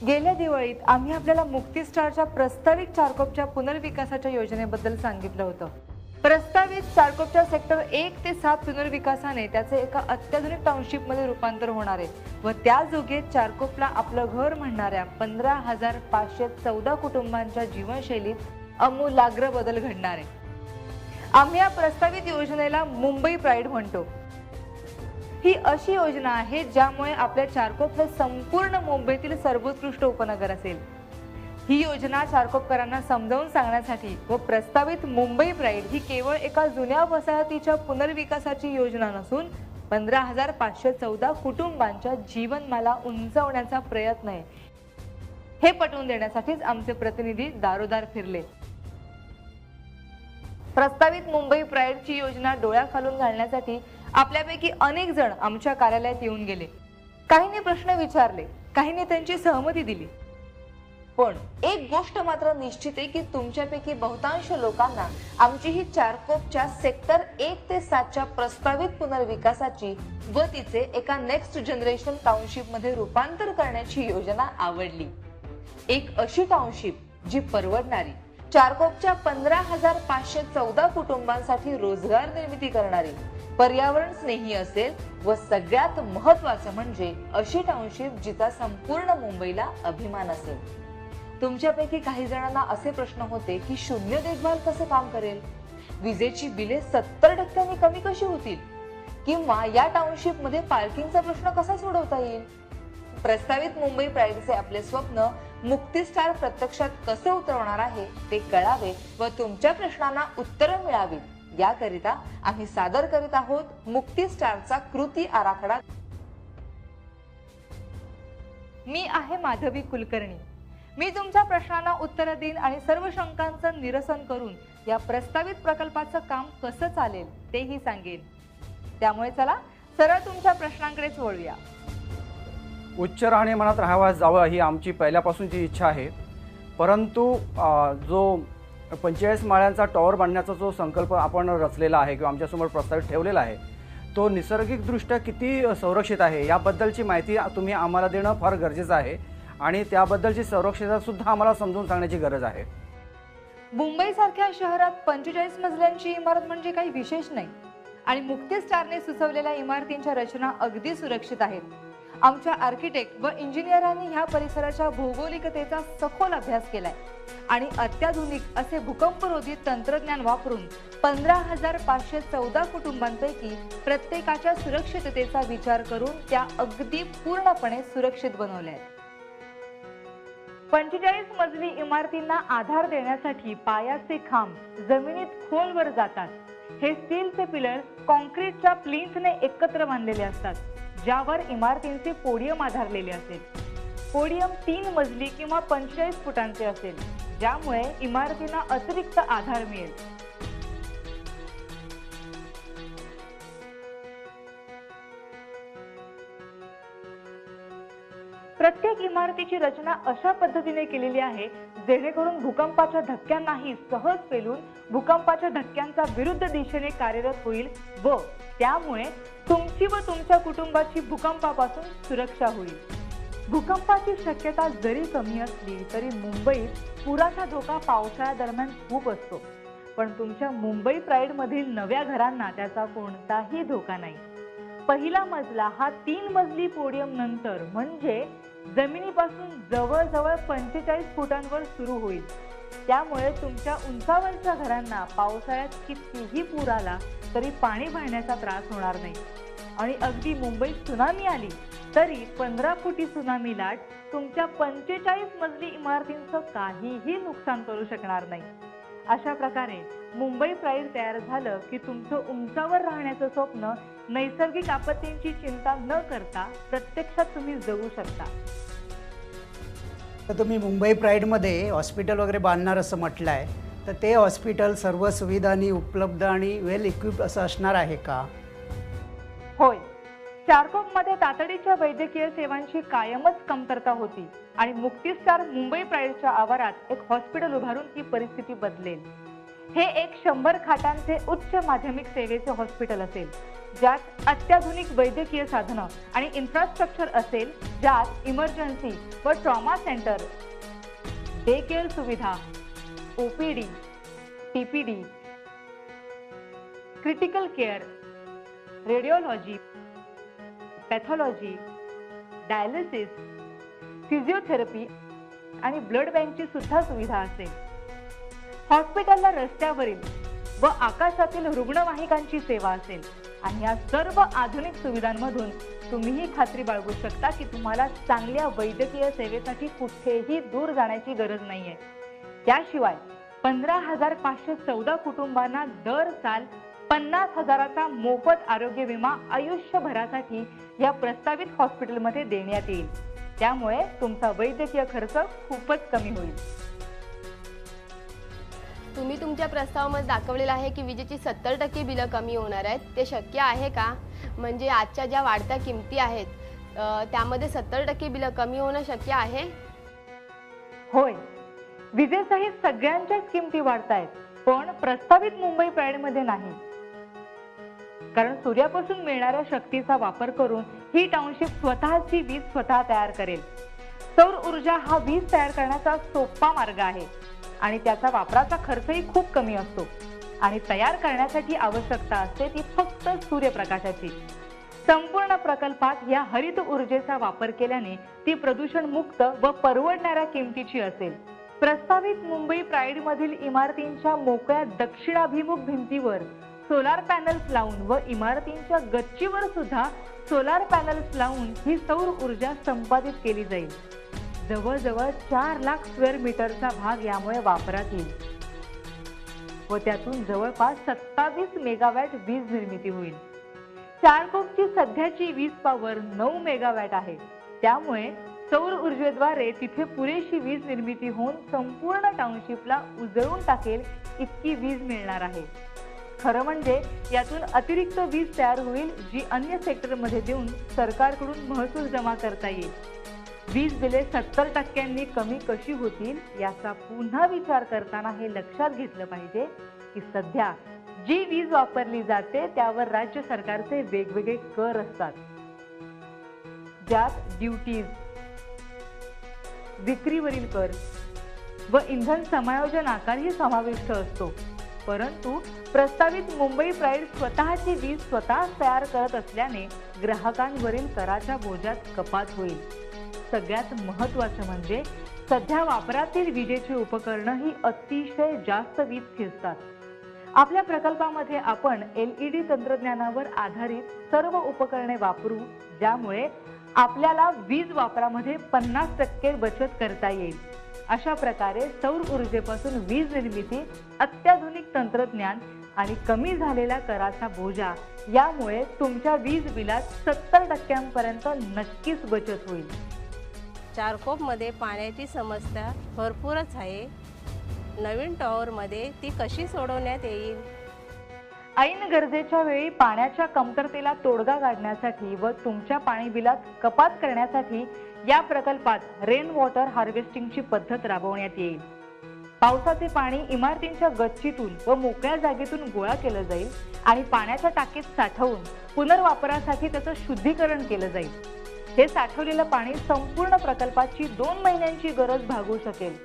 गेल्या दिवाळीत आम्ही आपल्याला मुक्ती स्टारच्या प्रस्तावित चारकोपच्या पुनर्विकासाच्या योजनेबद्दल सांगितलं होतं। प्रस्तावित चारकोपच्या सेक्टर 1 ते 7 पुनर्विकासाने त्याचे एका अत्याधुनिक टाउनशिप मध्ये रूपांतर होणार आहे व त्या जोगे चारकोपला आपलं घर म्हणणाऱ्या 15,514 कुटुंबांच्या जीवनशैलीत आमूलाग्र बदल घडणार आहे। आम्ही या प्रस्तावित योजनेला मुंबई प्राईड म्हणतो। ही अशी योजना आहे ज्यामुळे आपल्या चारकोप हे संपूर्ण मुंबईतील सर्वोत्कृष्ट उपनगर असेल। ही योजना चारकोपकरांना समजावून सांगण्यासाठी व प्रस्तावित मुंबई प्राईड ही केवळ एका जुन्या वसाहतीच्या पुनर्विकासाची योजना नसून 15,514 कुटुंबांच्या जीवनमाला उंचावण्याचा प्रयत्न आहे। हे पटवून देण्यासाठीच आमचे प्रतिनिधी दारोदार फिरले। प्रस्तावित मुंबई प्राईडची योजना डोळ्याखालून घालण्यासाठी आपल्यापैकी अनेक जण आमच्या कार्यालयात येऊन गेले। काहींनी प्रश्न विचारले, काहींनी त्यांची सहमती दिली। पण एक गोष्ट मात्र निश्चित आहे की तुमच्यापैकी बहुतांश लोकांना आमची ही चारकोपच्या सेक्टर 1 ते 7 च्या प्रस्तावित पुनर्विकासाची व तिचे एका नेक्स्ट जनरेशन टाउनशिप मध्ये रूपांतर करण्याची योजना आवडली। एक अशी टाउनशिप जी परवडणारी, चारकोपच्या 15,514 कुटुंबांसाठी रोजगार निर्मिती करणारी, पर्यावरण स्नेही असेल व सगळ्यात महत्त्वाचं म्हणजे अशी टाउनशिप जिचा संपूर्ण मुंबईला अभिमान असेल। तुमच्यापैकी काही जणांना असे प्रश्न होते की शून्य देखभाल कसे काम करेल, विजेची बिले 70% कमी कशी होतील, किंवा या टाउनशिप मध्ये पार्किंगचा प्रश्न कसा सोडवता येईल। प्रस्तावित मुंबई प्राईडचे आपले स्वप्न मुक्ती स्टार प्रत्यक्षात कसे उतरवणार आहे ते कळावे व तुमच्या प्रश्नांना उत्तरे मिळावीत याकरिता आम्ही सादर करीत आहोत मुक्ती स्टारचा कृती आराखडा। मी आहे माधवी कुलकर्णी। मी तुमच्या प्रश्नांना उत्तर देईन आणि सर्व शंकांचं निरसन करून या प्रस्तावित प्रकल्पाचं काम कसं चालेल तेही सांगेन। त्यामुळे चला सरळ तुमच्या प्रश्नांकडेच वळूया। उच्च राहणीमानात राहावयास जावं ही आमची पहिल्यापासूनची इच्छा आहे, परंतु जो 45 माळ्यांचा टॉवर बांधण्याचा जो संकल्प आपण रचलेला आहे किंवा आमच्यासमोर प्रस्तावित ठेवलेला आहे तो नैसर्गिकदृष्ट्या किती संरक्षित आहे याबद्दलची माहिती तुम्ही आम्हाला देणं फार गरजेचं आहे आणि त्याबद्दलची संरक्षितता सुद्धा आम्हाला समजून सांगण्याची गरज आहे। मुंबई सारख्या शहरात 45 मजल्यांची इमारत म्हणजे काही विशेष नाही आणि मुक्ती स्टारने सुचवलेल्या इमारतींच्या रचना अगदी सुरक्षित आहेत। आमच्या आर्किटेक्ट व इंजिनियरांनी ह्या परिसराच्या भौगोलिकतेचा सखोल अभ्यास केलाय आणि अत्याधुनिक असे भूकंपरोधी तंत्रज्ञान वापरून 15,514 कुटुंबांपैकी प्रत्येकाच्या सुरक्षिततेचा विचार करून त्या अगदी पूर्णपणे सुरक्षित बनवल्या आहेत। 45 मजली इमारतींना आधार देण्यासाठी पायाचे खांब जमिनीत खोलवर जातात। हे स्टीलचे पिलर कॉन्क्रीटच्या प्लिंथने एकत्र बांधलेले असतात ज्यावर इमारतींचे पोडियम आधारलेले असेल। पोडियम 3 मजली किंवा 45 फुटांचे असेल ज्यामुळे इमारतींना अतिरिक्त आधार मिळेल। प्रत्येक इमारतीची रचना अशा पद्धतीने केलेली आहे जेणेकरून भूकंपाच्या धक्क्यांनाही सहज पेलून भूकंपाच्या धक्क्यांचा विरुद्ध दिशेने कार्यरत होईल व त्यामुळे तुमची व तुमच्या कुटुंबाची भूकंपापासून सुरक्षा होईल। भूकंपाची शक्यता जरी कमी असली तरी मुंबईत पुराचा धोका पावसाळ्यादरम्यान खूप असतो, पण तुमच्या मुंबई प्राईड मधील नव्या घरांना त्याचा कोणताही धोका नाही। पहिला मजला हा 3 मजली पोडियम नंतर म्हणजे जमिनीपासून जवळजवळ 45 फुटांवर सुरू होईल। त्यामुळे तुमच्या उंचावरच्या घरांना पावसाळ्यात कितीही पूर आला तरी पाणी भरण्याचा त्रास होणार नाही आणि अगदी मुंबईत त्सुनामी आली तरी 15 फुटी त्सुनामी लाट तुमच्या 45 मजली इमारतींचं काहीही नुकसान करू शकणार नाही। अशा प्रकारे मुंबई प्राईड तयार झालं की तुमचं उंचावर राहण्याचं स्वप्न नैसर्गिक आपत्तींची चिंता न करता प्रत्यक्षात तुम्ही जगू शकता। तर तुम्ही मुंबई प्राईडमध्ये हॉस्पिटल वगैरे बांधणार असं म्हटलं आहे, तर ते हॉस्पिटल सर्व सुविधांनी उपलब्ध आणि वेल इक्विप्ड असं असणार आहे का? होय, चारकोपमध्ये तातडीच्या वैद्यकीय सेवांची कायमच कमतरता होती आणि मुक्ती स्टार मुंबई प्राईडच्या आवारात एक हॉस्पिटल उभारून ही परिस्थिती बदलेल। हे एक 100 खाटांचे उच्च माध्यमिक सेवेचे हॉस्पिटल असेल, ज्यात अत्याधुनिक वैद्यकीय साधनं आणि इन्फ्रास्ट्रक्चर असेल, ज्यात इमर्जन्सी व ट्रॉमा सेंटर, डे केअर सुविधा, OPD, TPD, critical care, radiology, pathology, dialysis, physiotherapy आणि ब्लड बँकची सुद्धा सुविधा असेल. हॉस्पिटलला रस्त्यावरील व आकाशातील रुग्णवाहिकांची सेवा असेल आणि या सर्व आधुनिक सुविधांमधून तुम्हीही खात्री बाळगू शकता की तुम्हाला चांगल्या वैद्यकीय सेवेसाठी कुठेही दूर जाण्याची गरज नाहीये. त्याशिवाय 15,514 कुटुंबांना दर साल 50,000चा मोफत आरोग्य विमा आयुष्यभरासाठी या प्रस्तावित हॉस्पिटलमध्ये देण्यात येईल. त्यामुळे तुमचा वैद्यकीय खर्च खूपच कमी होईल. तुम्ही तुमच्या प्रस्तावामध्ये दाखवलेलं आहे की विजेची 70% बिलं कमी होणार आहेत. ते शक्य आहे का? म्हणजे आजच्या ज्या वाढत्या किमती आहेत त्यामध्ये 70% बिलं कमी होणं शक्य आहे? होय, विजेसहित सगळ्यांच्याच किमती वाढत आहेत, पण प्रस्तावित मुंबई प्राईडमध्ये नाही. कारण सूर्यापासून मिळणाऱ्या शक्तीचा वापर करून ही टाउनशिप स्वतःची वीज स्वतः तयार करेल. सौर ऊर्जा हा वीज तयार करण्याचा सोपा मार्ग आहे आणि त्याचा वापराचा खर्चही खूप कमी असतो आणि तयार करण्यासाठी आवश्यकता असते ती फक्त सूर्यप्रकाशाची. संपूर्ण प्रकल्पात या हरित ऊर्जेचा वापर केल्याने ती प्रदूषण मुक्त व परवडणाऱ्या किमतीची असेल. प्रस्तावित मुंबई प्राईड मधील इमारतींच्या मोकळ्या दक्षिणाभिमुख भिंतीवर सोलार पॅनल्स लावून व इमारतींच्या गच्चीवर सुद्धा सोलार पॅनल्स लावून ही सौर ऊर्जा संपादित केली जाईल. जवळजवळ 4 लाख स्क्वेअर मीटरचा भाग यामुळे वापरात येईल व त्यातून जवळपास 27 मेगावॅट वीज निर्मिती होईल. चारकोपची सध्याची वीज पॉवर 9 मेगावॅट आहे. त्यामुळे सौर ऊर्जेद्वारे तिथे पुरेशी वीज निर्मिती होऊन संपूर्ण टाउनशिपला उजळून टाकेल इतकी वीज मिळणार आहे. खरं म्हणजे यातून अतिरिक्त वीज तयार होईल जी अन्य सेक्टरमध्ये देऊन सरकारकडून महसूल जमा करता येईल. वीज बिले 70% कमी कशी होतील याचा पुन्हा विचार करताना हे लक्षात घेतलं पाहिजे की सध्या जी वीज वापरली जाते त्यावर राज्य सरकारचे वेगवेगळे कर असतात, ज्यात ड्युटीज, विक्रीवरील कर व इंधन समायोजन आकारही समाविष्ट असतो. परंतु प्रस्तावित मुंबई प्राईड स्वतःची वीज स्वतः तयार करत असल्याने ग्राहकांवरील कराच्या बोजात कपात होईल. सगळ्यात महत्त्वाचं म्हणजे सध्या वापरातील विजेची उपकरणं ही अतिशय जास्त वीज खेचतात. आपल्या प्रकल्पामध्ये आपण LED तंत्रज्ञानावर आधारित सर्व उपकरणे वापरू, ज्यामुळे आपल्याला वीज वापरामध्ये 50% बचत करता येईल. अशा प्रकारे सौर ऊर्जेपासून वीज निर्मिती, अत्याधुनिक तंत्रज्ञान आणि कमी झालेला कराचा बोजा यामुळे तुमच्या वीज बिलात 70% नक्कीच बचत होईल. चारकोपमध्ये पाण्याची समस्या भरपूरच आहे. नवीन टॉवरमध्ये ती कशी सोडवण्यात येईल? ऐन गरजेच्या वेळी पाण्याच्या कमतरतेला तोडगा काढण्यासाठी व तुमच्या पाणी बिलात कपात करण्यासाठी या प्रकल्पात रेन वॉटर हार्वेस्टिंगची पद्धत राबवण्यात येईल. पावसाचे पाणी इमारतींच्या गच्चीतून व मोकळ्या जागेतून गोळा केलं जाईल आणि पाण्याच्या टाकीत साठवून पुनर्वापरासाठी त्याचं शुद्धीकरण केलं जाईल. हे साठवलेलं पाणी संपूर्ण प्रकल्पाची 2 महिन्यांची गरज भागवू शकेल.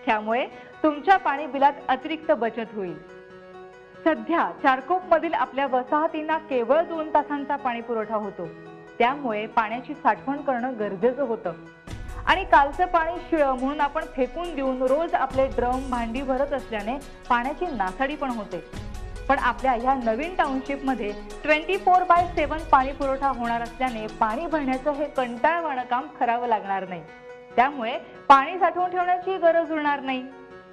त्यामुळे तुमच्या पाणी बिलात अतिरिक्त बचत होईल. सध्या चारकोपमधील आपल्या वसाहतींना केवळ 2 तासांचा पाणी पुरवठा होतो. त्यामुळे पाण्याची साठवण करणं गरजेचं होतं आणि कालचं पाणी शिळं म्हणून आपण फेकून देऊन रोज आपले ड्रम भांडी भरत असल्याने पाण्याची नासाडी पण होते. पण आपल्या ह्या नवीन टाउनशिपमध्ये 24/7 पाणी पुरवठा होणार असल्याने पाणी भरण्याचं हे कंटाळवाणं काम करावं लागणार नाही. त्यामुळे पाणी साठवून ठेवण्याची गरज उरणार नाही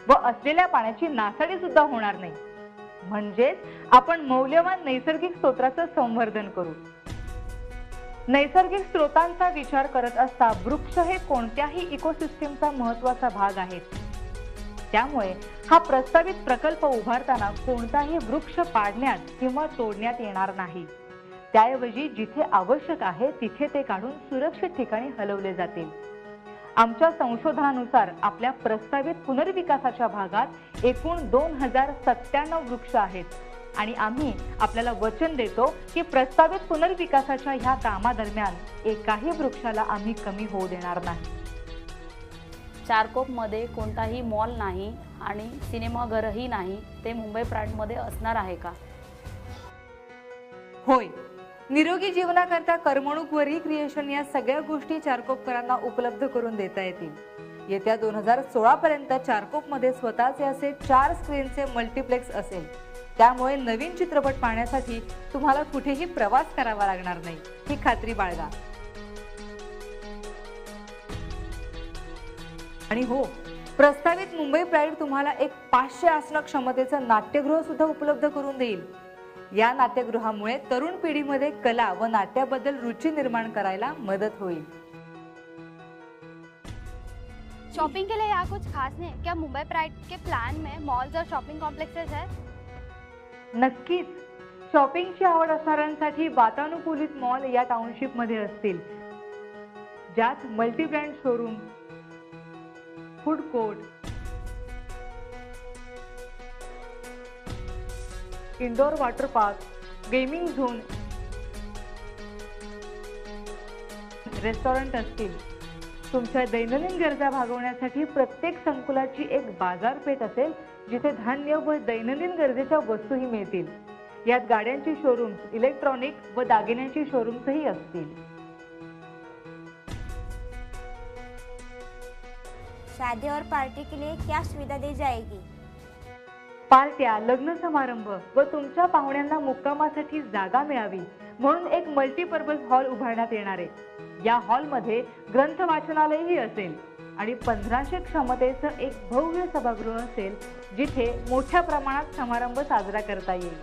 व असलेल्या पाण्याची नासाडी सुद्धा होणार नाही. म्हणजेच आपण मौल्यवान नैसर्गिक स्रोतांचं संवर्धन करू. नैसर्गिक स्रोतांचा विचार करत असता वृक्ष हे कोणत्याही इकोसिस्टीमचा महत्त्वाचा भाग आहेत. त्यामुळे हा प्रस्तावित प्रकल्प उभारताना कोणताही वृक्ष पाडण्यात किंवा तोडण्यात येणार नाही. त्याऐवजी जिथे आवश्यक आहे तिथे ते काढून सुरक्षित ठिकाणी हलवले जातील. आमच्या संशोधनानुसार आपल्या प्रस्तावित पुनर्विकासाच्या भागात एकूण 2097 वृक्ष आहेत आणि आम्ही आपल्याला वचन देतो की प्रस्तावित पुनर्विकासाच्या ह्या कामादरम्यान एकाही वृक्षाला आम्ही कमी होऊ देणार नाही. चारकोपमध्ये कोणताही मॉल नाही आणि सिनेमाघरही नाही, ते मुंबई प्राईडमध्ये असणार आहे का? होय, निरोगी जीवनाकरता करमणूक व रिक्रिएशन या सगळ्या गोष्टी चारकोपकरांना उपलब्ध करून देता येतील. येत्या 2016 पर्यंत चारकोपमध्ये स्वतःचे असे 4 स्क्रीनचे मल्टीप्लेक्स असेल. त्यामुळे नवीन चित्रपट पाहण्यासाठी तुम्हाला कुठेही प्रवास करावा लागणार नाही, ही खात्री बाळगा. आणि हो, प्रस्तावित मुंबई प्राईड तुम्हाला एक 500 आसन क्षमतेचं नाट्यगृह सुद्धा उपलब्ध करून देईल. या नाट्यगृहामुळे तरुण पिढीमध्ये कला व नाट्याबद्दल रुची निर्माण करायला मदत होईल. शॉपिंग के लिए यहाँ कुछ खास नहीं है क्या? मुंबई प्राइड के प्लान में मॉल्स और शॉपिंग कॉम्प्लेक्सेस है? नक्कीच, शॉपिंगची आवड असणाऱ्यांसाठी वातानुकूलित मॉल या टाउनशिप मध्ये असतील, ज्यात multi brand showroom, food court, indoor water park, gaming zone, restaurant असतील. तुमच्या दैनंदिन गरजा भागवण्यासाठी प्रत्येक संकुलाची एक बाजारपेठ असेल, जिथे धान्य व दैनंदिन गरजेच्या वस्तूही मिळतील. यात गाड्यांची शोरूम्स, इलेक्ट्रॉनिक व दागिन्यांची शोरूम्सही असतील. शादी और पार्टी के लिए क्या सुविधा दी जाएगी? पार्ट्या, लग्न समारंभ व तुमच्या पाहुण्यांना मुक्कामासाठी जागा मिळावी म्हणून एक मल्टीपर्पज हॉल उभारण्यात येणार आहे. या हॉलमध्ये ग्रंथ वाचनालयही असेल आणि 1500 क्षमतेचं एक भव्य सभागृह असेल, जिथे मोठ्या प्रमाणात समारंभ साजरा करता येईल.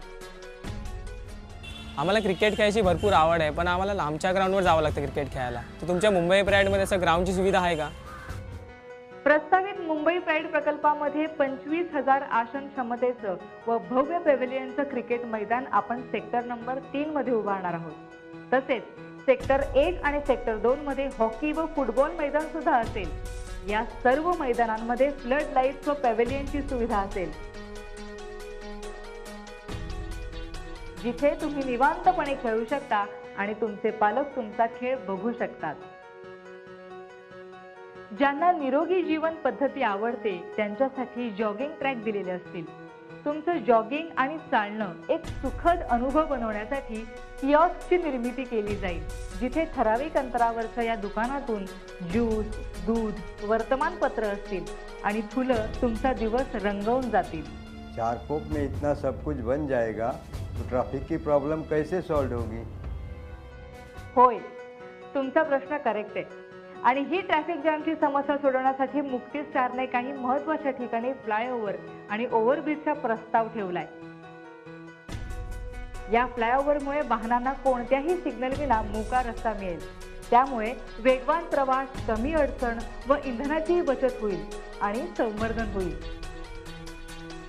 आम्हाला क्रिकेट खेळायची भरपूर आवड आहे, पण आम्हाला लांबच्या ग्राउंडवर जावं लागतं क्रिकेट खेळायला. तर तुमच्या मुंबई प्राईडमध्ये असं ग्राउंडची सुविधा आहे का? प्रस्तावित मुंबई प्राईड प्रकल्पामध्ये 25,000 आसन क्षमतेचं व भव्य पेव्हिलियनचं क्रिकेट मैदान आपण सेक्टर नंबर 3 मध्ये उभारणार आहोत. तसेच सेक्टर 1 आणि सेक्टर 2 मध्ये हॉकी व फुटबॉल मैदान सुद्धा असेल. या सर्व मैदानांमध्ये फ्लड लाईट्स व पेव्हिलियनची सुविधा असेल, जिथे तुम्ही निवांतपणे खेळू शकता आणि तुमचे पालक तुमचा खेळ बघू शकतात. ज्यांना निरोगी जीवन पद्धती आवडते त्यांच्यासाठी जॉगिंग ट्रॅक दिलेले असतील. तुमचं जॉगिंग आणि चालणं एक सुखद अनुभव बनवण्यासाठी किऑस्कची निर्मिती केली जाईल, जिथे ठराविक अंतरावरच्या या दुकानातून ज्यूस, दूध, वर्तमानपत्र असतील आणि फुलं तुमचा दिवस रंगवून जातील. चारकोप में इतना सब कुछ बन जाएगा तो ट्रैफिक की प्रॉब्लम कैसे सॉल्व होगी? होय, तुमचा प्रश्न करेक्ट आहे. आणि ही ट्रॅफिक जॅमची समस्या सोडवण्यासाठी मुक्ती स्टारने काही महत्त्वाच्या ठिकाणी फ्लायओव्हर आणि ओव्हरब्रिजचा प्रस्ताव ठेवलाय. या फ्लायओव्हरमुळे वाहनांना कोणत्याही सिग्नल विना मोकळा रस्ता मिळेल. त्यामुळे वेगवान प्रवास, कमी अडचण व इंधनाचीही बचत होईल आणि संवर्धन होईल.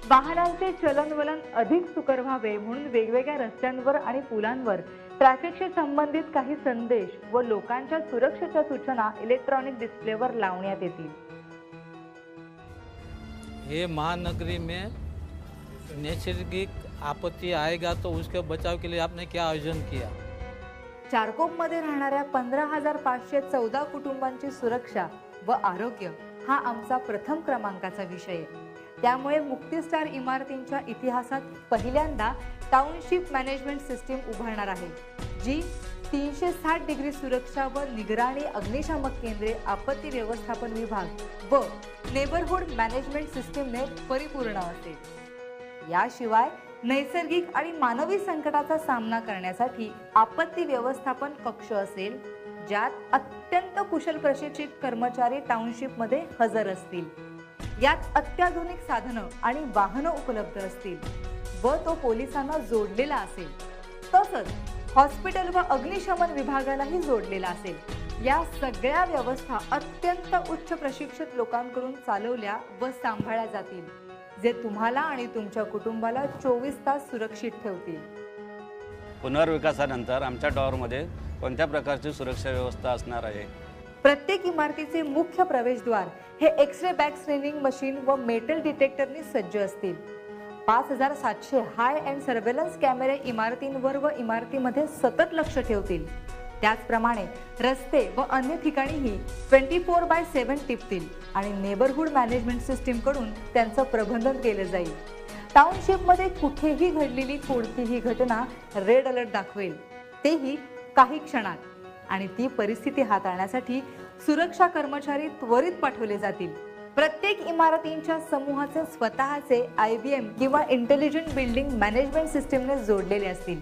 वाहनांचे चलनवलन अधिक सुकर व्हावे म्हणून वेगवेगळ्या रस्त्यांवर आणि पुलांवर ट्रॅफिकशी संबंधित काही संदेश व लोकांच्या सुरक्षेच्या सूचना इलेक्ट्रॉनिक डिस्प्लेवर लावण्यात येतील. ये महानगरी में नैसर्गिक आपत्ति आएगा तो उसके बचाव के लिए आपने क्या आयोजन किया? चारकोपमध्ये राहणाऱ्या 15,514 कुटुंबांची सुरक्षा व आरोग्य हा आमचा प्रथम क्रमांकाचा विषय आहे. त्यामुळे मुक्ती स्टार इमारतींच्या इतिहासात पहिल्यांदा टाउनशिप मॅनेजमेंट सिस्टीम उभारणार आहे, जी 360 डिग्री सुरक्षा व निगराणी, अग्निशामक केंद्रे, आपत्ती व्यवस्थापन विभाग व नेबरहुड मॅनेजमेंट सिस्टीमने परिपूर्ण असेल. याशिवाय नैसर्गिक आणि मानवी संकटाचा सामना करण्यासाठी आपत्ती व्यवस्थापन कक्ष असेल, ज्यात अत्यंत कुशल प्रशिक्षित कर्मचारी टाउनशिपमध्ये हजर असतील. यात अत्याधुनिक साधनं आणि वाहनं उपलब्ध असतील व तो पोलिसांना जोडलेला असेल. तसंच हॉस्पिटल व अग्निशमन विभागालाही जोडलेला असेल. या सगळ्या व्यवस्था अत्यंत उच्च प्रशिक्षित लोकांकडून चालवल्या व सांभाळल्या जातील, जे तुम्हाला आणि तुमच्या कुटुंबाला 24 तास सुरक्षित ठेवतील. पुनर्विकासानंतर आमच्या टॉवरमध्ये कोणत्या प्रकारची सुरक्षा व्यवस्था असणार आहे? प्रत्येक इमारतीचे मुख्य प्रवेशद्वार हे एक्स-रे बॅग स्क्रीनिंग मशीन व मेटल डिटेक्टरनी सज्ज असतील. 5700 हाय अँड सर्व्हेलन्स कॅमेरे इमारतींवर व इमारतीमध्ये सतत लक्ष ठेवतील. त्याचप्रमाणे रस्ते व अन्य ठिकाणीही 24/7 टिपतील आणि नेबरहूड मॅनेजमेंट सिस्टीम कडून त्यांचं प्रबंधन केलं जाईल. टाउनशिपमध्ये कुठेही घडलेली कोणतीही घटना रेड अलर्ट दाखवेल, तेही काही क्षणात. आणि ती परिस्थिती हाताळण्यासाठी सुरक्षा कर्मचारी त्वरित पाठवले जातील. प्रत्येक इमारतींच्या समूहाचे स्वतःचे IBM किंवा इंटेलिजंट बिल्डिंग मॅनेजमेंट सिस्टीमने जोडलेले असतील,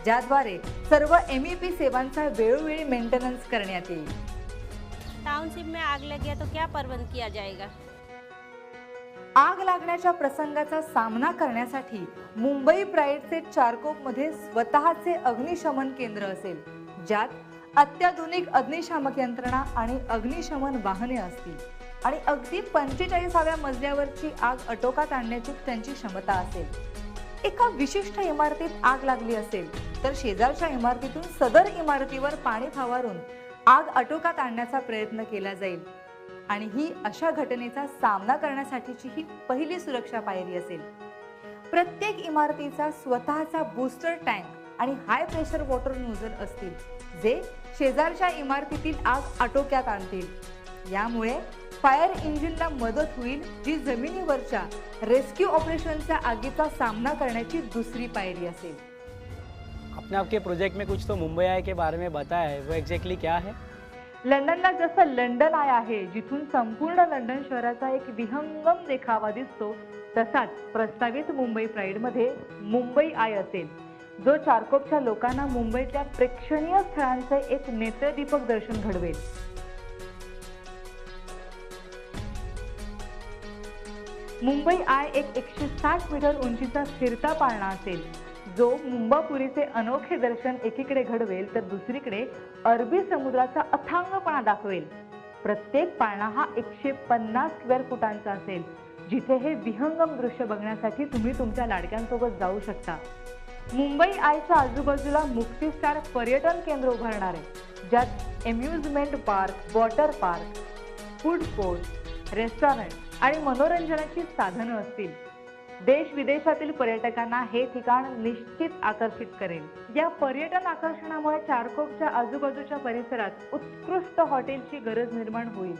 ज्याद्वारे सर्व MEP सेवांचा वेळोवेळी मेंटेनन्स करण्यात येईल. टाउनशिप में आग लग गया तो क्या प्रबंध किया जाएगा? आग लागण्याच्या प्रसंगाचा सामना करण्यासाठी मुंबई प्राईडचे चारकोपमध्ये स्वतःचे अग्निशमन केंद्र असेल, ज्यात अत्याधुनिक अग्निशामक यंत्रणा आणि अग्निशमन वाहने असतील आणि अगदी 45व्या मजल्यावरची आग आटोक्यात आणण्याची त्यांची क्षमता असेल. एका विशिष्ट इमारतीत आग लागली असेल तर शेजारच्या इमारतीतून सदर इमारतीवर पाणी फवारून आग आटोक्यात आणण्याचा प्रयत्न केला जाईल आणि ही अशा घटनेचा सामना करण्यासाठीची ही पहिली सुरक्षा पायरी असेल. प्रत्येक इमारतीचा स्वतःचा बूस्टर टँक आणि हाय प्रेशर वॉटर नोझल असतील, जे शेजारच्या इमारतीतील आग आटोक्यात आणतील. यामुळे फायर इंजिनला मदत होईल, जी जमिनीवरच्या रेस्क्यू ऑपरेशनच्या आगीचा सामना करण्याची दुसरी पायरी असेल. आपने आपके प्रोजेक्ट में कुछ तो मुंबई आय के बारे में बताया है, वो एग्जैक्टली क्या है? लंडनला जसं लंडन आय आहे, जिथून संपूर्ण लंडन शहराचा एक विहंगम देखावा दिसतो, तसाच प्रस्तावित मुंबई प्राईडमध्ये मुंबई आय असेल, जो चारकोपच्या लोकांना मुंबईतल्या प्रेक्षणीय स्थळांचे एक नेत्रदीपक दर्शन घडवेल. मुंबई आय एक 160 मीटर उंचीचा फिरता पाळणा असेल, जो मुंबापुरीचे अनोखे दर्शन एकीकडे घडवेल तर दुसरीकडे अरबी समुद्राचा अथांगपणा दाखवेल. प्रत्येक पाळणा हा 150 स्क्वेअर फुटांचा असेल, जिथे हे विहंगम दृश्य बघण्यासाठी तुम्ही तुमच्या लाडक्यांसोबत जाऊ शकता. मुंबई आयच्या आजूबाजूला मुक्ती स्टार पर्यटन केंद्र उभारणार आहे, ज्यात amusement park, water park, food court, restaurant आणि मनोरंजनाची साधनं असतील. देश विदेशातील पर्यटकांना हे ठिकाण निश्चित आकर्षित करेल. या पर्यटन आकर्षणामुळे चारकोपच्या आजूबाजूच्या परिसरात उत्कृष्ट हॉटेलची गरज निर्माण होईल.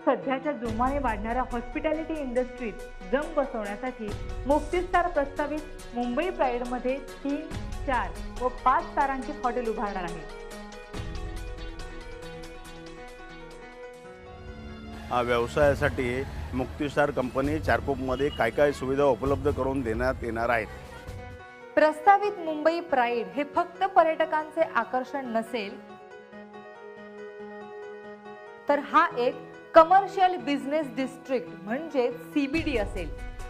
सध्याच्या जोमाने वाढणाऱ्या हॉस्पिटॅलिटी इंडस्ट्रीत जम बसवण्यासाठी मुक्ती स्टार प्रस्तावित मुंबई प्राईडमध्ये 3, 4 व 5 तारांची हॉटेल उभारणार आहे. व्यवसायासाठी मुक्तिस्टार कंपनी चारकोपमध्ये काय काय सुविधा उपलब्ध करून देण्यात येणार आहेत. प्रस्तावित मुंबई प्राईड हे फक्त पर्यटकांचे आकर्षण नसेल, तर हा एक कमर्शियल बिझनेस डिस्ट्रिक्ट म्हणजे CBD असेल,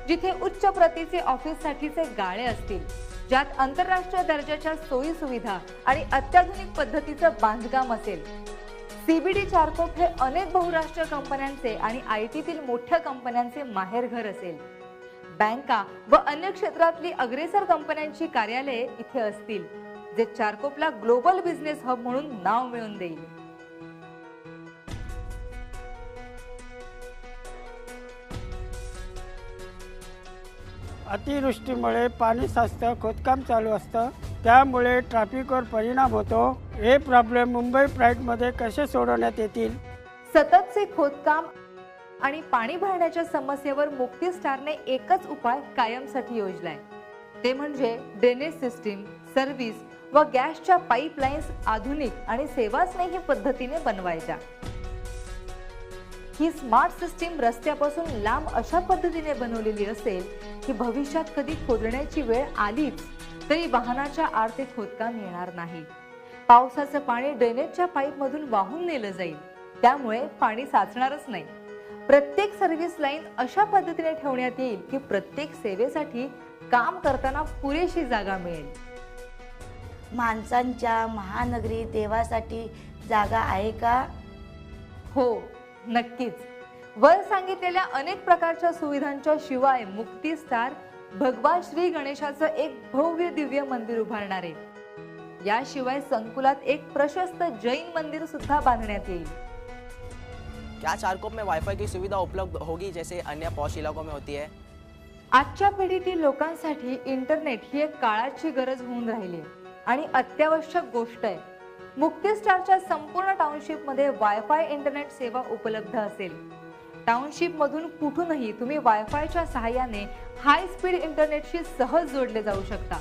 जिथे उच्च प्रतीचे ऑफिससाठीचे गाळे असतील, ज्यात आंतरराष्ट्रीय दर्जाच्या सोयी सुविधा आणि अत्याधुनिक पद्धतीचं बांधकाम असेल. CBD चारकोप हे अनेक बहुराष्ट्रीय कंपन्यांचे आणि ITतील मोठ्या कंपन्यांचे माहेरघर असेल. बँका व अन्य क्षेत्रातली अग्रेसर कंपन्यांची कार्यालये इथे असतील, जे चारकोपला ग्लोबल बिझनेस हब म्हणून नाव मिळवून देईल. अतिवृष्टीमुळे पाणी साचतं, खोदकाम चालू असतं, त्यामुळे ट्रॅफिकवर परिणाम होतो. हे प्रॉब्लेम मुंबई प्राईडमध्ये कसे सोडवण्यात येतील? सततचे खोदकाम आणि पाणी भरण्याच्या समस्येवर मुक्ती स्टारने एकच उपाय कायमसाठी योजलाय, ते म्हणजे ड्रेनेज सिस्टीम, सर्व्हिस व गॅसच्या पाईपलाईन्स आधुनिक आणि सेवास्नेही पद्धतीने बनवायच्या. ही स्मार्ट सिस्टीम रस्त्यापासून लांब अशा पद्धतीने बनवलेली असेल की भविष्यात कधी खोदण्याची वेळ आलीच तरी वाहनाच्या आड ते खोदकाम येणार नाही. पावसाचं पाणी ड्रेनेजच्या पाईपमधून वाहून नेलं जाईल, त्यामुळे पाणी साचणारच नाही. प्रत्येक सर्व्हिस लाईन अशा पद्धतीने ठेवण्यात येईल की प्रत्येक सेवेसाठी काम करताना पुरेशी जागा मिळेल. माणसांच्या महानगरी देवासाठी जागा आहे का? हो, नक्कीच. वर सांगितलेल्या अनेक प्रकारच्या सुविधांच्या शिवाय मुक्ती स्टार भगवान श्री गणेशाचं एक भव्य दिव्य मंदिर उभारणार आहे. याशिवाय संकुलात एक प्रशस्त जैन मंदिर सुद्धा बांधण्यात येईल. क्या चारकोप में वाईफाई की सुविधा उपलब्ध होगी जैसे अन्य पॉश इलाकों में होती है? आजच्या पिढीतील लोकांसाठी इंटरनेट ही एक काळाची गरज होऊन राहिली आहे आणि अत्यावश्यक गोष्ट आहे. मुक्ती स्टारच्या संपूर्ण टाउनशिप मध्ये वायफाय इंटरनेट सेवा उपलब्ध असेल. टाउनशिप मधून कुठूनही तुम्ही वायफायच्या सहाय्याने हाय स्पीड इंटरनेटशी सहज जोडले जाऊ शकता.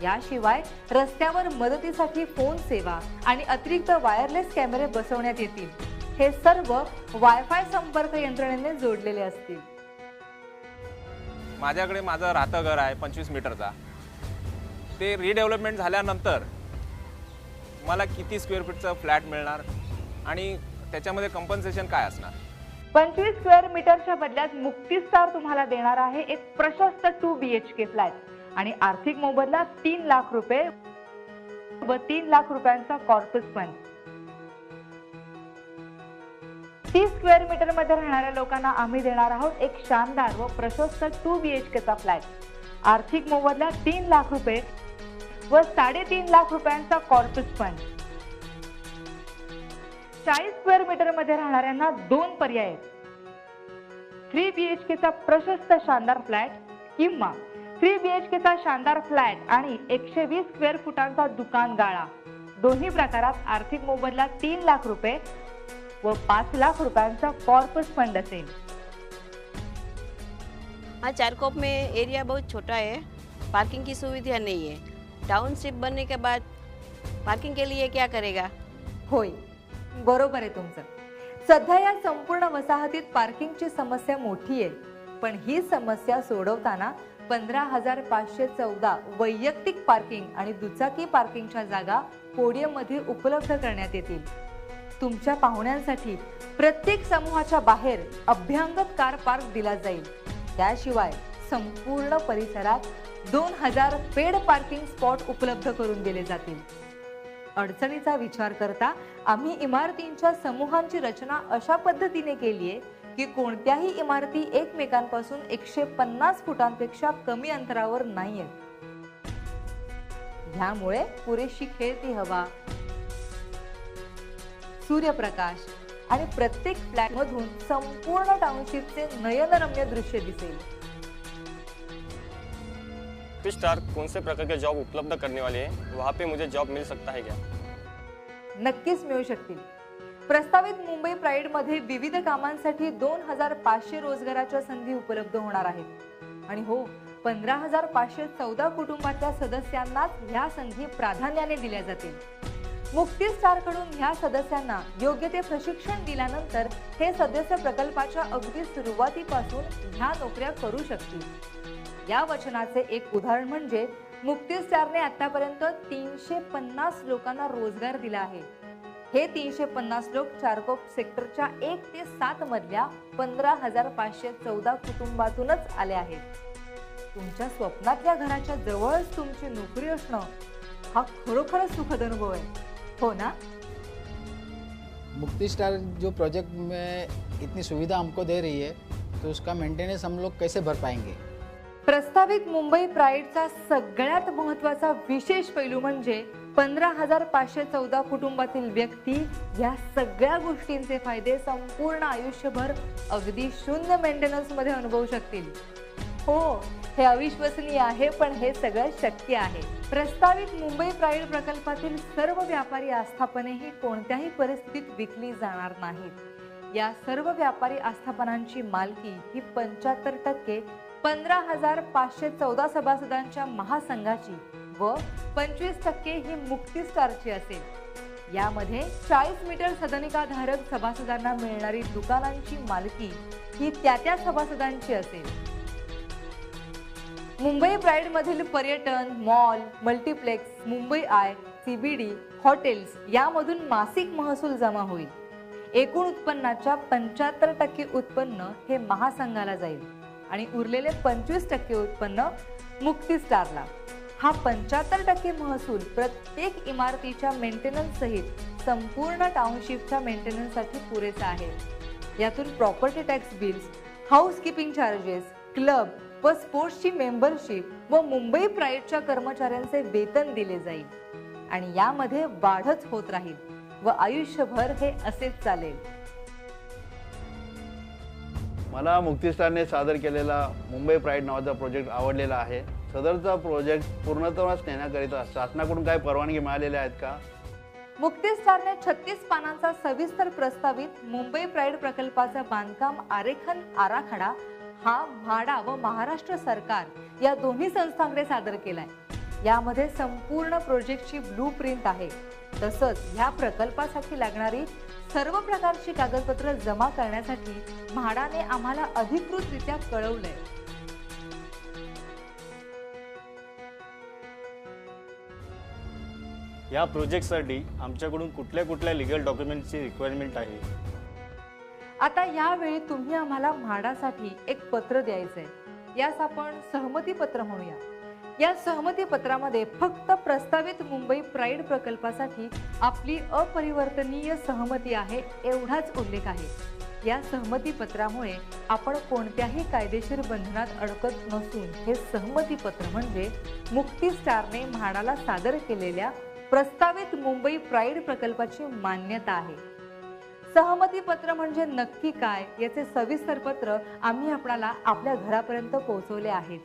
याशिवाय रस्त्यावर मदतीसाठी फोन सेवा आणि अतिरिक्त वायरलेस कॅमेरे बसवण्यात येतील. हे सर्व वायफाय संपर्क यंत्रणेने जोडलेले असतील. माझ्याकडे माझं राहतं घर आहे 25 मीटरचा. ते रिडेव्हलपमेंट झाल्यानंतर मला किती स्क्वेअर फीटचा फ्लॅट मिळणार आणि त्याच्यामध्ये कंपन्सेशन काय असणार? 25 स्क्वेअर मीटरच्या बदल्यात मुक्ती स्टार तुम्हाला देणार आहे एक प्रशस्त 2 BHK फ्लॅट आणि आर्थिक मोबदला 3 लाख रुपये व 3 लाख रुपयांचा कॉर्पस फंड. 30 स्क्वेअर मीटर मध्ये राहणाऱ्या लोकांना आम्ही देणार आहोत एक शानदार व प्रशस्त 2 BHK चा फ्लॅट. आर्थिक मोबदला 3 लाख रुपये व 3.5 लाख रुपयांचा कॉर्पस फंड. 40 स्क्वेअर मीटर मध्ये राहणाऱ्यांना 2 पर्याय आहेत. 3 BHK चा प्रशस्त शानदार फ्लॅट किंवा 3 BHK चा शानदार फ्लॅट आणि 120 स्क्वेअर फुटांचा दुकान गाळा. दोन्ही प्रकारात आर्थिक मोबदला 3 लाख रुपये व 5 लाख रुपयांचा कॉर्पस फंड असेल. हाँ, चारकोप में एरिया बहुत छोटा है, पार्किंग की सुविधा नहीं है. टाउनशिप बनने के बाद पार्किंग के लिए क्या करेगा? होय, बरोबर आहे तुमचं. सध्या या संपूर्ण वसाहतीत पार्किंगची समस्या मोठी आहे, पण ही समस्या सोडवताना 15,514 वैयक्तिक पार्किंग आणि दुचाकी पार्किंगच्या जागा पोडियम मध्ये उपलब्ध करण्यात येतील. तुमच्या पाहुण्यांसाठी प्रत्येक समूहाच्या बाहेर अभ्यंगत कार पार्क दिला जाईल. त्याशिवाय संपूर्ण परिसरात 2000 पेड पार्किंग स्पॉट उपलब्ध करून दिले जातील. अडचणीचा विचार करता आम्ही इमारतींच्या समूहांची रचना अशा पद्धतीने केली आहे की कोणत्याही इमारती एकमेकांपासून 150 फुटांपेक्षा कमी अंतरावर नाहीयेत. ह्यामुळे पुरेशी खेळती हवा, सूर्यप्रकाश आणि प्रत्येक फ्लॅट मधून संपूर्ण टाउनशिपचे नयनरम्य दृश्य दिसेल. स्टार कौन से प्रकार के जॉब उपलब्ध करने वाले हैं? वहाँ पे मुझे जॉब मिल सकता है क्या? नक्कीच मिळू शकतील. प्रस्तावित मुंबई प्राईड मध्ये विविध कामांसाठी 2500 रोजगाराच्या संधी उपलब्ध होणार आहेत आणि हो 15,514 कुटुंबातल्या सदस्यांनाच ह्या संधी प्राधान्याने दिल्या जातील. मुक्ती स्टार कडून ह्या सदस्यांना योग्य ते प्रशिक्षण दिल्यानंतर हे सदस्य प्रकल्पाच्या अगदी सुरुवातीपासून ह्या नोकऱ्या करू शकतील. या वचनाचे एक उदाहरण म्हणजे मुक्ती स्टारने आतापर्यंत 350 लोकांना रोजगार दिला आहे. हे 350 लोक चारकोप सेक्टरच्या 1 ते 7 मधल्या 15,514 कुटुंबातूनच आले आहेत. तुमच्या स्वप्नातल्या घराच्या जवळच तुमची नोकरी असणं हा खरोखरच सुखद अनुभव आहे, हो ना? मुक्ति स्टार जो प्रोजेक्ट में इतनी सुविधा हमको दे रही है तो उसका मेंटेनेंस हम लोग कैसे भर पाएंगे? प्रस्तावित मुंबई प्राईडचा सगळ्यात महत्त्वाचा विशेष पैलू म्हणजे 15,514 कुटुंबातील व्यक्ती या सगळ्या गोष्टींचे फायदे संपूर्ण आयुष्यभर अगदी शून्य मेंटेनन्स मध्ये अनुभवू शकतील. हो, हे अविश्वसनीय आहे पण हे सगळं शक्य आहे. प्रस्तावित मुंबई प्राईड प्रकल्पातील सर्व व्यापारी आस्थापने ही कोणत्याही परिस्थितीत विकली जाणार नाहीत. या सर्व व्यापारी आस्थापनांची मालकी ही 75% 15,514 सभासदांच्या महासंघाची व 25% ही मुक्ती स्टारची असेल. यामध्ये 40 मीटर सदनिकाधारक सभासदांना मिळणारी दुकानांची मालकी ही त्या सभासदांची असेल. मुंबई प्राईड मधील पर्यटन, mall, multiplex, Mumbai I, CBD, hotels यामधून मासिक महसूल जमा होईल. एकूण उत्पन्नाच्या 75% उत्पन्न हे महासंघाला जाईल आणि उरलेले 25% उत्पन्न मुक्ती स्टारला. हा 75% महसूल प्रत्येक इमारतीच्या मेंटेनन्स सहित संपूर्ण टाउनशिपच्या मेंटेनन्ससाठी पुरेसा आहे. यातून property tax bills, housekeeping charges, club व स्पोर्ट्सची मेंबरशिप व मुंबई प्राईडच्या कर्मचाऱ्यांचे वेतन दिले जाईल आणि यामध्ये वाढच होत राहील व आयुष्यभर हे असेच चालेल. मला मुक्तिस्टारने सादर केलेला मुंबई प्राईड नावाचा प्रोजेक्ट आवडलेला आहे. सदरचा प्रोजेक्ट पूर्णत्वास नेण्याकरिता शासनाकडून काय परवानगी मिळालेल्या आहेत का? मुक्तिस्टारने 36 पानांचा सविस्तर प्रस्तावित मुंबई प्राईड प्रकल्पाचा बांधकाम आरेखन आराखडा हा म्हाडा व महाराष्ट्र सरकार या दोन्ही संस्थांकडे सादर केलाय. यामध्ये संपूर्ण प्रोजेक्टची ब्लूप्रिंट आहे. तसंच ह्या प्रकल्पासाठी लागणारी सर्व प्रकारची कागदपत्र जमा करण्यासाठी म्हाडाने आम्हाला अधिकृतरित्या कळवलंय. या प्रोजेक्टसाठी आमच्याकडून कुठल्या लिगल डॉक्युमेंटची रिक्वायरमेंट आहे? आता यावेळी तुम्ही आम्हाला म्हाडासाठी एक पत्र द्यायचंय. यास आपण सहमती पत्र म्हणूया. या सहमती पत्रामध्ये फक्त प्रस्तावित मुंबई प्राईड प्रकल्पासाठी आपली अपरिवर्तनीय सहमती आहे एवढाच उल्लेख आहे. या सहमती पत्रामुळे आपण कोणत्याही कायदेशीर बंधनात अडकत नसून हे सहमती पत्र म्हणजे मुक्तिस्टारने म्हाडाला सादर केलेल्या प्रस्तावित मुंबई प्राईड प्रकल्पाची मान्यता आहे. सहमती पत्र म्हणजे नक्की काय याचे सविस्तर पत्र आम्ही आपल्याला आपल्या घरापर्यंत पोहोचवले आहेच.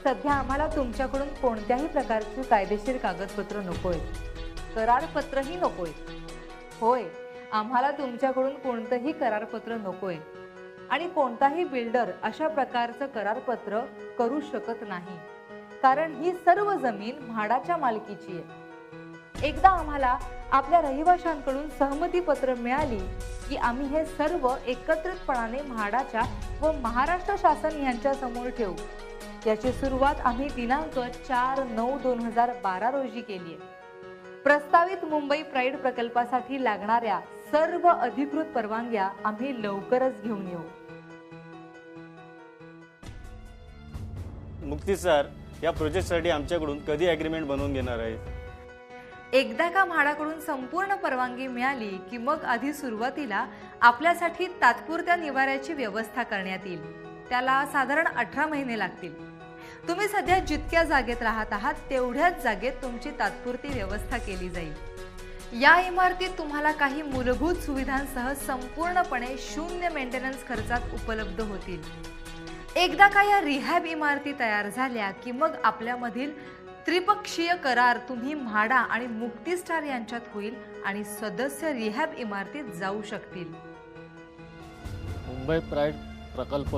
सध्या आम्हाला तुमच्याकडून कोणत्याही प्रकारची कायदेशीर कागदपत्र नकोय, करारपत्रही नकोय. होय, आम्हाला तुमच्याकडून कोणतंही करारपत्र नकोय आणि कोणताही बिल्डर अशा प्रकारचं करारपत्र करू शकत नाही, कारण ही सर्व जमीन म्हाडाच्या मालकीची आहे. एकदा आम्हाला आपल्या रहिवाशांकडून सहमती पत्र मिळाली की आम्ही हे सर्व एकत्रितपणाने म्हाडाच्या व महाराष्ट्र शासन यांच्या समोर ठेवू. याची सुरुवात आम्ही दिनांक 4/9/2012 रोजी केली आहे. प्रस्तावित मुंबई प्राईड प्रकल्पासाठी लागणाऱ्या सर्व अधिकृत परवानग्या आम्ही लवकरच घेऊन येऊ. मुक्ती सर, या प्रोजेक्टसाठी आमच्याकडून कधी ॲग्रीमेंट बनवून घेणार आहे? एकदा का म्हाडाकडून संपूर्ण परवानगी मिळाली की मग आधी सुरुवातीला आपल्यासाठी तात्पुरत्या निवाऱ्याची व्यवस्था करण्यात येईल. त्याला साधारण 18 महिने लागतील. तुम्ही सध्या जितक्या जागेत राहत आहात तेवढ्याच जागेत तुमची तात्पुरती व्यवस्था केली जाईल. या इमारतीत तुम्हाला काही मूलभूत सुविधांसह संपूर्णपणे शून्य मेंटेनन्स खर्चात उपलब्ध होतील. एकदा का या रिहॅब इमारती तयार झाल्या की मग आपल्यामधील त्रिपक्षीय करार तुम्ही म्हाडा आणि मुक्तिस्टार यांच्यात होईल आणि सदस्य रिहॅब इमारतीत जाऊ शकतील. मुंबई प्राईड प्रकल्प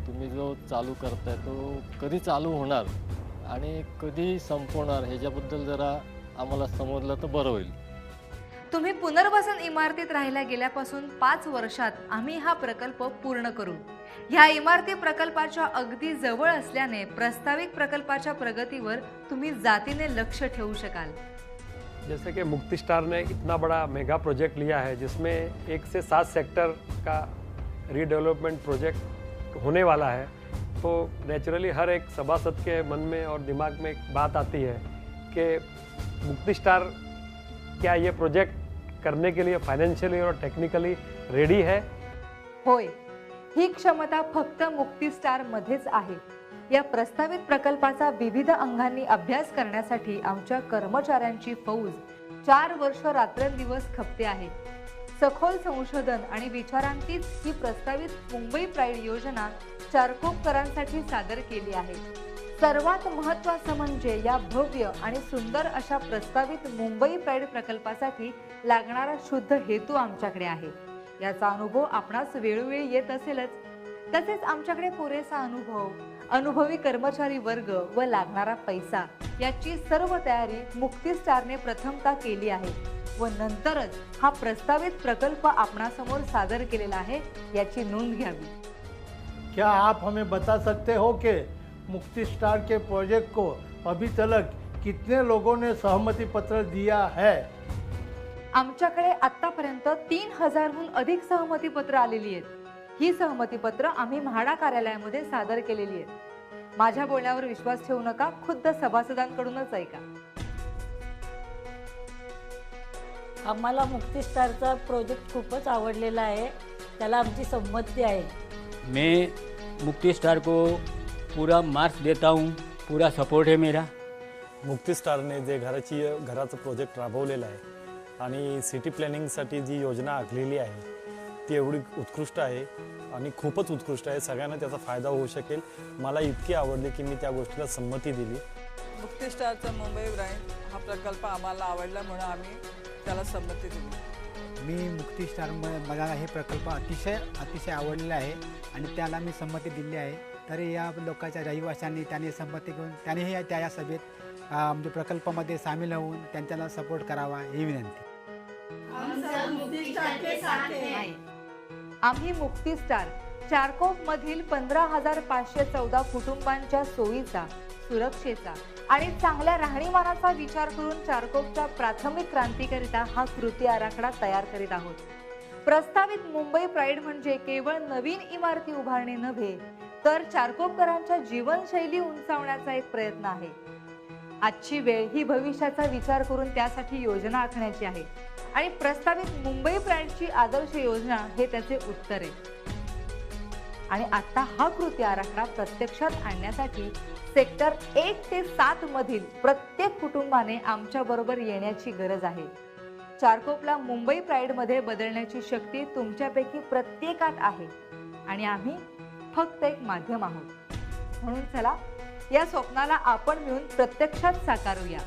तुम्ही जो चालू करताय तो कधी चालू होणार आणि कधी संपवणार ह्याच्याबद्दल जरा आम्हाला समजलं तर बरं होईल. तुम्ही पुनर्वसन इमारतीत राहिल्या गेल्यापासून 5 वर्षात आम्ही हा प्रकल्प पूर्ण करू. ह्या इमारती प्रकल्पाच्या अगदी जवळ असल्याने प्रस्तावित प्रकल्पाच्या प्रगतीवर तुम्ही जातीने लक्ष ठेवू शकाल. जैसे कि मुक्तिस्टार ने इतना बड़ा मेगा प्रोजेक्ट लिया है जिसमें 1 से 7 सेक्टर का रीडेवलपमेंट प्रोजेक्ट होने वाला है, तो नेचुरली हर एक सभासद के मन में और दिमाग में एक बात आती है कि मुक्तिस्टार क्या ये प्रोजेक्ट करने के लिए फाइनेंशियली और टेक्निकली रेडी है? होय, ही क्षमता फक्त मुक्तिस्टार मध्येच आहे. या प्रस्तावित प्रकल्पाचा विविध अंगांनी अभ्यास करण्यासाठी आमच्या कर्मचाऱ्यांची फौज 4 वर्ष रात्रंदिवस खपते आहे. सखोल संशोधन आणि विचारांतीच ही प्रस्तावित मुंबई प्राईड योजना चारकोपकरांसाठी सादर केली आहे. सर्वात महत्त्वाचं म्हणजे या भव्य आणि सुंदर अशा प्रस्तावित मुंबई प्राईड प्रकल्पासाठी लागणारा शुद्ध हेतू आमच्याकडे आहे. याचा अनुभव आपणास वेळोवेळी येत असेलच. तसेच आमच्याकडे पुरेसा अनुभव, अनुभवी कर्मचारी वर्ग व लागणारा पैसा याची सर्व तयारी मुक्तिस्टारने प्रथमतः केली आहे व नंतरच हा प्रस्तावित प्रकल्प आपणासमोर सादर केलेला आहे याची नोंद घ्यावी. क्या आप हमें बता सकते हो कि मुक्तिस्टार के प्रोजेक्ट को अभी तक कितने लोगों ने सहमति पत्र दिया है? आमच्याकडे आतापर्यंत 3000हून अधिक सहमती पत्र आलेली आहेत. ही सहमती पत्र आम्ही म्हाडा कार्यालयामध्ये सादर केलेली आहेत. माझ्या बोलण्यावर विश्वास ठेवू नका, खुद्द सभासदांकडूनच ऐका. आम्हाला मुक्तिस्टारचा प्रोजेक्ट खूपच आवडलेला आहे, त्याला आमची संमती आहे. मैं मुक्तिस्टार को पूरा मार्क्स देता हूँ, पूरा सपोर्ट है मेरा मुक्ती स्टारने जे घराचं प्रोजेक्ट राबवलेलं आहे आणि सिटी प्लॅनिंगसाठी जी योजना आखलेली आहे ती एवढी उत्कृष्ट आहे आणि खूपच उत्कृष्ट आहे. सगळ्यांना त्याचा फायदा होऊ शकेल. मला इतकी आवडली की मी त्या गोष्टीला संमती दिली. मुक्ती स्टारचा मुंबई ब्रँड हा प्रकल्प आम्हाला आवडला म्हणून आम्ही त्याला संमती दिली. मी मुक्ती स्टार मला हे प्रकल्प अतिशय आवडलेला आहे आणि त्याला मी संमती दिली आहे. तरी या लोकांच्या रहिवाशांनी त्याने संमती घेऊन त्यानेही त्या सभेत आमच्या प्रकल्पामध्ये सामील होऊन त्यांच्याला सपोर्ट करावा ही विनंती. आम्ही मुक्ती स्टार चारकोप मधील 15,514 कुटुंबांच्या सोयीचा, सुरक्षेचा आणि चांगल्या राहणीमानाचा विचार करून चारकोपच्या प्राथमिक क्रांतीकरिता हा कृती आराखडा तयार करीत आहोत. प्रस्तावित मुंबई प्राईड म्हणजे केवळ नवीन इमारती उभारणे नव्हे तर चारकोपकरांच्या जीवनशैली उंचावण्याचा एक प्रयत्न आहे. आजची वेळ ही भविष्याचा विचार करून त्यासाठी योजना आखण्याची आहे आणि प्रस्तावित मुंबई प्राईडची आदर्श योजना हे त्याचे उत्तर आहे. आणि आता हा कृती आराखडा प्रत्यक्षात आणण्यासाठी सेक्टर 1 ते 7 मधील प्रत्येक कुटुंबाने आमच्या बरोबर येण्याची गरज आहे. चारकोपला मुंबई प्राईड मध्ये बदलण्याची शक्ती तुमच्यापैकी प्रत्येकात आहे आणि आम्ही फक्त एक माध्यम आहोत. म्हणून चला या स्वप्नाला आपण मिळून प्रत्यक्षात साकारूया.